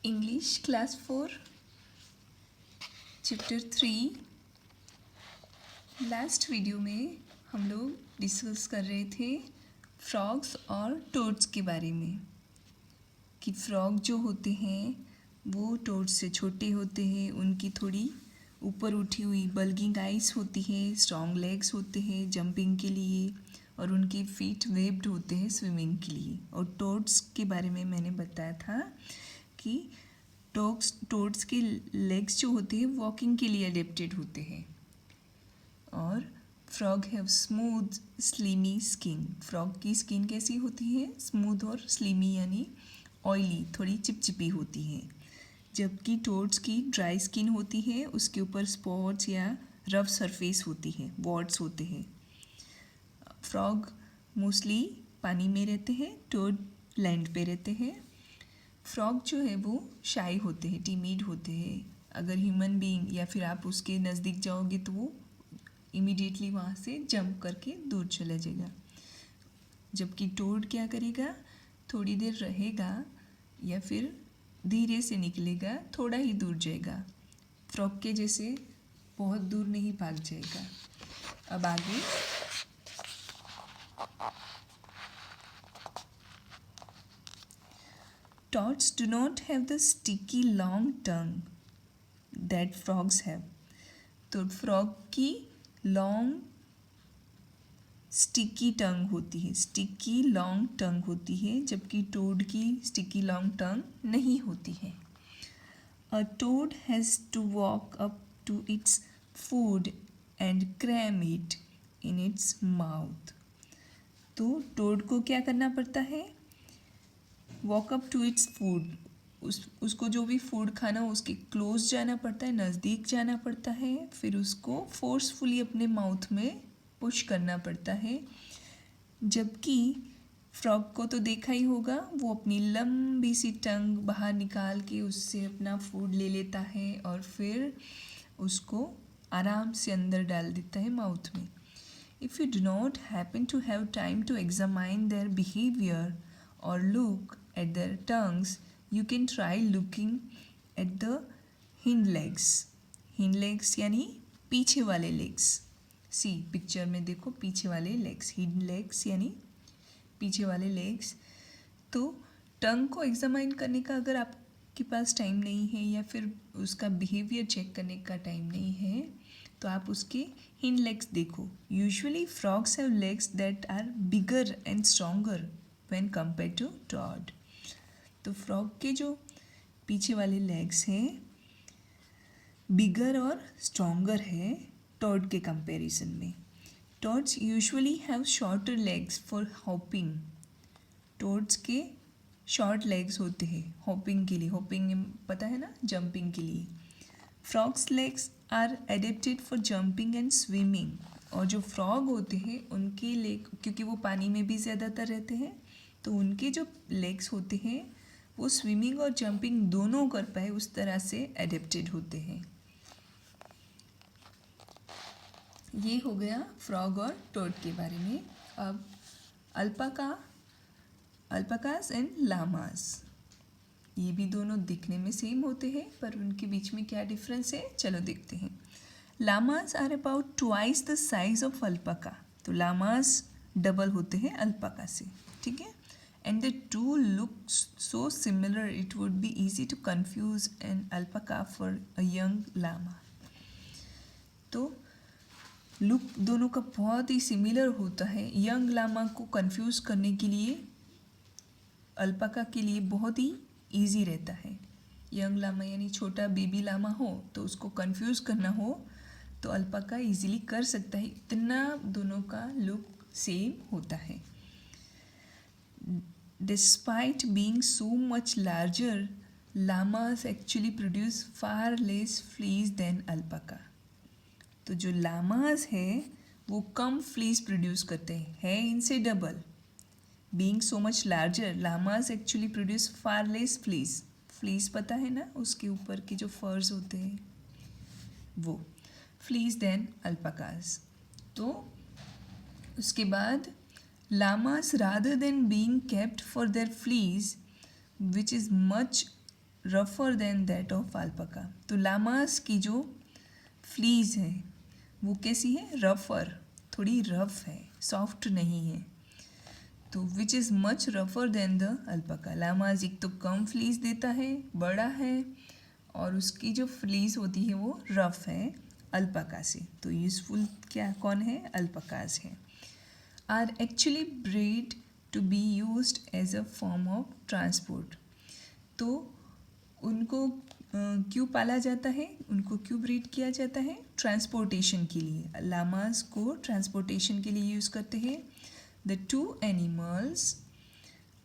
English class 4 chapter 3। Last video में हम लोग डिस्कस कर रहे थे फ्रॉग्स और टोड्स के बारे में कि फ्रॉग जो होते हैं वो टोड्स से छोटे होते हैं, उनकी थोड़ी ऊपर उठी हुई बल्गिंग आइज होती है, स्ट्रॉन्ग लेग्स होते हैं जंपिंग के लिए और उनके फीट वेब्ड होते हैं स्विमिंग के लिए। और टोड्स के बारे में मैंने बताया था कि टोड्स के लेग्स जो होते हैं वॉकिंग के लिए अडेप्टेड होते हैं। और frog have smooth slimy skin. Frog की स्किन कैसी होती है? स्मूथ और स्लिमी यानी ऑयली, थोड़ी चिपचिपी होती है। जबकि टोड्स की ड्राई स्किन होती है, उसके ऊपर स्पॉट्स या रफ सरफेस होती है, वॉर्ड्स होते हैं। फ्रॉग मोस्टली पानी में रहते हैं, टोड लैंड पे रहते हैं। फ्रॉग जो है वो शाई होते हैं, टिमिड होते हैं। अगर ह्यूमन बीइंग या फिर आप उसके नज़दीक जाओगे तो वो इमीडिएटली वहाँ से जंप करके दूर चला जाएगा। जबकि टोड क्या करेगा? थोड़ी देर रहेगा या फिर धीरे से निकलेगा, थोड़ा ही दूर जाएगा। फ्रॉग के जैसे बहुत दूर नहीं भाग जाएगा। अब आगे Toads do not have the sticky long tongue that frogs have. तो फ्रॉग की लॉन्ग स्टिकी टंग होती है, स्टिकी लॉन्ग टंग होती है, जबकि टोड की स्टिकी लॉन्ग टंग नहीं होती है। A toad has to walk up to its food and cram it in its mouth. तो टोड को क्या करना पड़ता है? Walk up to its food, उसको जो भी फूड खाना हो उसके क्लोज जाना पड़ता है, नज़दीक जाना पड़ता है, फिर उसको फोर्सफुली अपने माउथ में पुश करना पड़ता है। जबकि फ्रॉग को तो देखा ही होगा, वो अपनी लंबी सी टंग बाहर निकाल के उससे अपना फूड ले लेता है और फिर उसको आराम से अंदर डाल देता है माउथ में। If you do not happen to have time to examine their behaviour or look at their tongues, you can try looking at the hind legs. hind legs यानी पीछे वाले legs. सी पिक्चर में देखो, पीछे वाले legs, hind legs यानी पीछे वाले legs। तो टंग को एग्जामाइन करने का अगर आपके पास टाइम नहीं है या फिर उसका बिहेवियर चेक करने का टाइम नहीं है तो आप उसके हिंड लेग्स देखो। Usually frogs have legs that are bigger and stronger when compared to toad. तो फ्रॉग के जो पीछे वाले लेग्स हैं बिगर और स्ट्रॉन्गर है टॉड के कंपैरिजन में। Toads usually have shorter legs for hopping. Toads के शॉर्ट लेग्स होते हैं हॉपिंग के लिए, हॉपिंग पता है ना, जंपिंग के लिए। Frogs legs are adapted for jumping and swimming. और जो फ्रॉग होते हैं उनके लेग, क्योंकि वो पानी में भी ज़्यादातर रहते हैं, तो उनके जो लेग्स होते हैं वो स्विमिंग और जंपिंग दोनों कर पाए उस तरह से एडेप्टेड होते हैं। ये हो गया फ्रॉग और टोड के बारे में। अब अल्पाकास एंड लामास, ये भी दोनों दिखने में सेम होते हैं पर उनके बीच में क्या डिफरेंस है, चलो देखते हैं। Llamas are about twice the size of alpaca. तो लामास डबल होते हैं अल्पाका से, ठीक है। And the two look so similar it would be easy to confuse an alpaca for a young llama. तो लुक दोनों का बहुत ही सिमिलर होता है। यंग लामा को कंफ्यूज करने के लिए अल्पाका के लिए बहुत ही ईजी रहता है। यंग लामा यानी छोटा बेबी लामा हो तो उसको कंफ्यूज करना हो तो अल्पाका इजीली कर सकता है, इतना दोनों का लुक सेम होता है। Despite being so much larger, llamas actually produce far less fleas than alpaca. तो जो llamas है वो कम फ्लीज प्रोड्यूस करते हैं, है इनसे double. Being so much larger, llamas actually produce far less fleas. Fleas पता है ना, उसके ऊपर के जो फर्स होते हैं वो फ्लीज देन अल्पाकास। तो उसके बाद llamas rather than being kept for their fleas, which is much रफर देन दैट ऑफ अल्पाका। तो लामास की जो फ्लीज है वो कैसी है? रफर, थोड़ी रफ है, सॉफ्ट नहीं है। तो विच इज़ मच रफर देन द अल्पाका। लामाज एक तो कम फ्लीज देता है, बड़ा है, और उसकी जो फ्लीज होती है वो रफ है अल्पाका से। तो यूजफुल क्या कौन है? अल्पाकाज है। Are actually breed to be used as a form of transport. तो उनको क्यों पाला जाता है, उनको क्यों ब्रीड किया जाता है? ट्रांसपोर्टेशन के लिए। लामास को ट्रांसपोर्टेशन के लिए यूज़ करते हैं। The two animals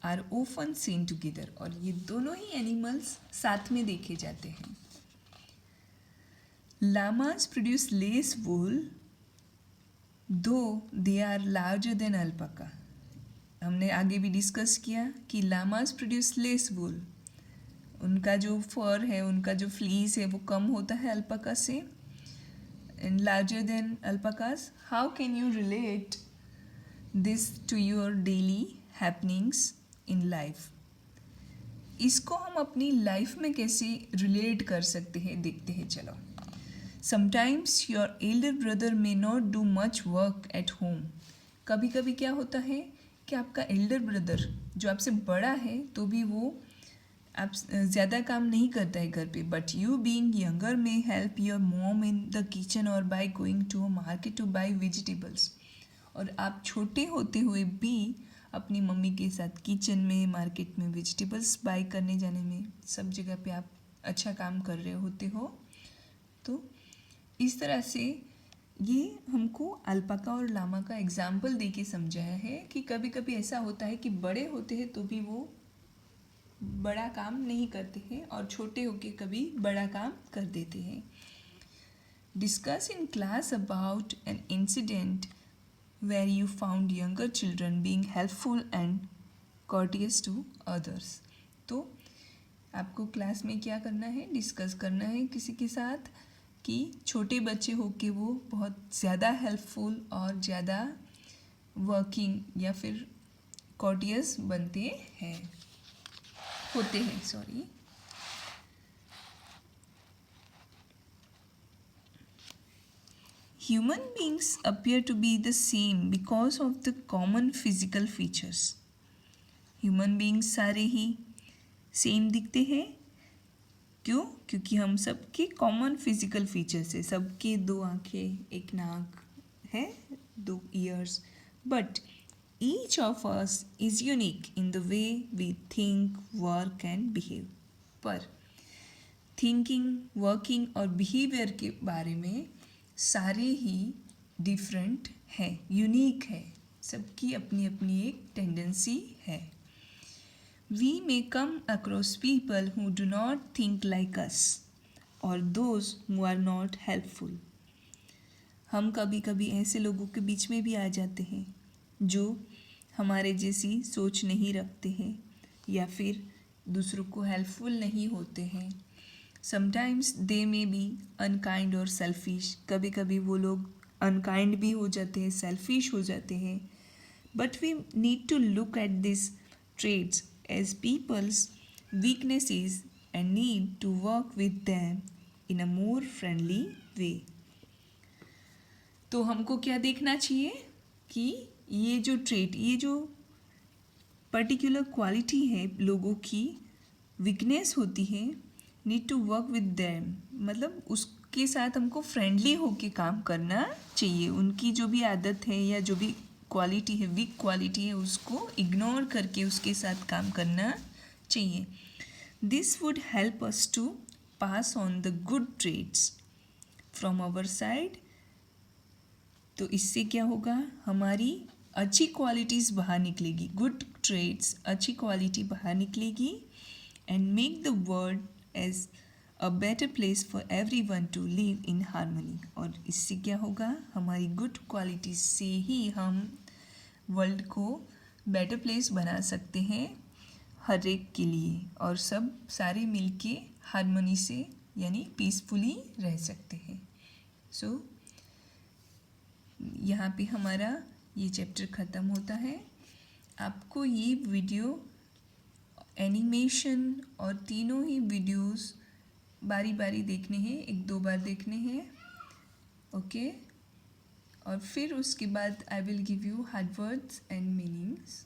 are often seen together, और ये दोनों ही एनिमल्स साथ में देखे जाते हैं। Llamas produce less wool though they are larger than alpaca. हमने आगे भी डिस्कस किया कि लामास प्रोड्यूस लेस वूल, उनका जो फर है, उनका जो फ्लीस है वो कम होता है अल्पाका से, and larger than alpacas. How can you relate this to your daily happenings in life? इसको हम अपनी लाइफ में कैसे रिलेट कर सकते हैं, देखते हैं चलो। Sometimes your Elder brother may not do much work at home. कभी कभी क्या होता है कि आपका एल्डर ब्रदर जो आपसे बड़ा है तो भी वो आप ज़्यादा काम नहीं करता है घर पे, but you being younger may help your mom in the kitchen और by going to a market to buy vegetables. और आप छोटे होते हुए भी अपनी मम्मी के साथ किचन में, मार्केट में वेजिटेबल्स बाय करने जाने में, सब जगह पे आप अच्छा काम कर रहे होते हो। तो इस तरह से ये हमको अल्पाका और लामा का एग्जाम्पल दे के समझाया है कि कभी कभी ऐसा होता है कि बड़े होते हैं तो भी वो बड़ा काम नहीं करते हैं, और छोटे होके कभी बड़ा काम कर देते हैं। Discuss in class about an incident where you found younger children being helpful and courteous to others. तो आपको क्लास में क्या करना है? डिस्कस करना है किसी के साथ कि छोटे बच्चे होके वो बहुत ज़्यादा हेल्पफुल और ज़्यादा वर्किंग या फिर courteous बनते हैं, होते हैं, sorry. Human beings appear to be the same because of the common physical features. Human beings सारे ही सेम दिखते हैं, क्यों? क्योंकि हम सबके कॉमन फिजिकल फीचर्स है, सबके दो आँखें, एक नाक है, दो ears, but each of us is unique in the way we think, work and behave. पर थिंकिंग, वर्किंग और बिहेवियर के बारे में सारे ही डिफरेंट हैं, यूनिक है, सबकी अपनी अपनी एक टेंडेंसी है। We may come across people who do not think like us और those who are not helpful. हम कभी कभी ऐसे लोगों के बीच में भी आ जाते हैं जो हमारे जैसी सोच नहीं रखते हैं या फिर दूसरों को हेल्पफुल नहीं होते हैं। Sometimes they may be unkind और सेल्फिश, कभी कभी वो लोग अनकाइंड भी हो जाते हैं, सेल्फिश हो जाते हैं। But we need to look at this traits as people's weaknesses and need to work with them in a more friendly way. तो हमको क्या देखना चाहिए कि ये जो ट्रेड, ये जो पर्टिकुलर क्वालिटी है लोगों की, वीकनेस होती है, need to work with them, मतलब उसके साथ हमको फ्रेंडली होके काम करना चाहिए। उनकी जो भी आदत है या जो भी क्वालिटी है, वीक क्वालिटी है, उसको इग्नोर करके उसके साथ काम करना चाहिए। This would help us to pass on the good traits from our side. तो इससे क्या होगा? हमारी अच्छी क्वालिटीज़ बाहर निकलेगी, गुड ट्रेड्स, अच्छी क्वालिटी बाहर निकलेगी, and make the world as a better place for everyone to live in harmony. और इससे क्या होगा? हमारी गुड क्वालिटीज से ही हम वर्ल्ड को बेटर प्लेस बना सकते हैं हर एक के लिए, और सब सारे मिलके हार्मनी से यानी पीसफुली रह सकते हैं। सो यहाँ पे हमारा ये चैप्टर ख़त्म होता है। आपको ये वीडियो एनिमेशन और तीनों ही वीडियोस बारी बारी देखने हैं, 1-2 बार देखने हैं, ओके। और फिर उसके बाद I will give you hard words and meanings.